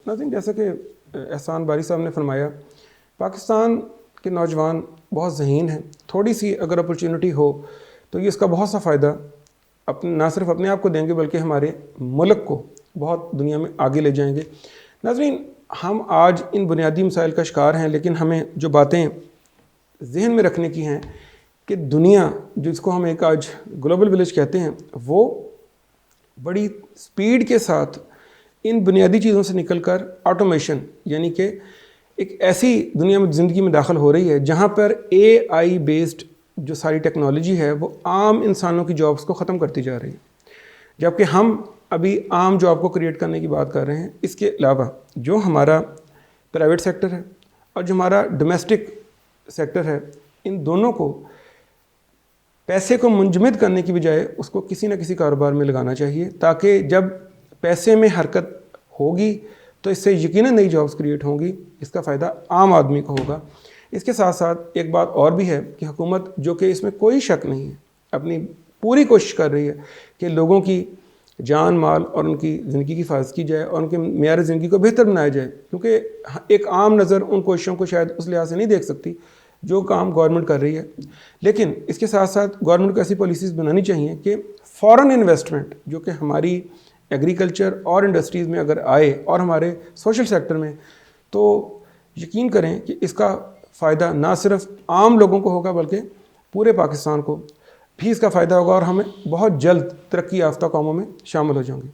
ناظرین، جیسا کہ احسان باری صاحب نے فرمایا، پاکستان کے نوجوان بہت ذہین ہیں. تھوڑی سی اگر اپرچونٹی ہو تو یہ اس کا بہت سا فائدہ نہ صرف اپنے آپ کو دیں گے بلکہ ہمارے ملک کو بہت دنیا میں آگے لے جائیں گے. ناظرین، ہم آج ان بنیادی مسائل کا شکار ہیں، لیکن ہمیں جو باتیں ذہن میں رکھنے کی ہیں کہ دنیا جس کو ہم ایک آج گلوبل ولیج کہتے ہیں، وہ بڑی سپیڈ کے ساتھ ان بنیادی چیزوں سے نکل کر آٹومیشن یعنی کہ ایک ایسی دنیا میں زندگی میں داخل ہو رہی ہے جہاں پر اے آئی بیسڈ جو ساری ٹیکنالوجی ہے وہ عام انسانوں کی جابس کو ختم کرتی جا رہی ہے، جبکہ ہم ابھی عام جاب کو کریٹ کرنے کی بات کر رہے ہیں. اس کے علاوہ جو ہمارا پرائیویٹ سیکٹر ہے اور جو ہمارا ڈومیسٹک سیکٹر ہے، ان دونوں کو پیسے کو منجمد کرنے کی بجائے اس کو کسی نہ کسی کاروبار میں لگانا چاہیے، تاکہ جب پیسے میں حرکت ہوگی تو اس سے یقیناً نئی جابس کریٹ ہوں گی، اس کا فائدہ عام آدمی کو ہوگا. اس کے ساتھ ساتھ ایک بات اور بھی ہے کہ حکومت، جو کہ اس میں کوئی شک نہیں ہے، اپنی پوری کوشش کر رہی ہے کہ لوگوں کی جان مال اور ان کی زندگی کی حفاظت کی جائے اور ان کے معیار زندگی کو بہتر بنایا جائے، کیونکہ ایک عام نظر ان کوششوں کو شاید اس لحاظ سے نہیں دیکھ سکتی جو کام گورنمنٹ کر رہی ہے. لیکن اس کے ساتھ ساتھ گورنمنٹ کو ایسی پالیسیز بنانی چاہیے کہ فارن انویسٹمنٹ جو کہ ہماری ایگریکلچر اور انڈسٹریز میں اگر آئے اور ہمارے سوشل سیکٹر میں، تو یقین کریں کہ اس کا فائدہ نہ صرف عام لوگوں کو ہوگا بلکہ پورے پاکستان کو بھی اس کا فائدہ ہوگا، اور ہمیں بہت جلد ترقی یافتہ قوموں میں شامل ہو جائیں گے.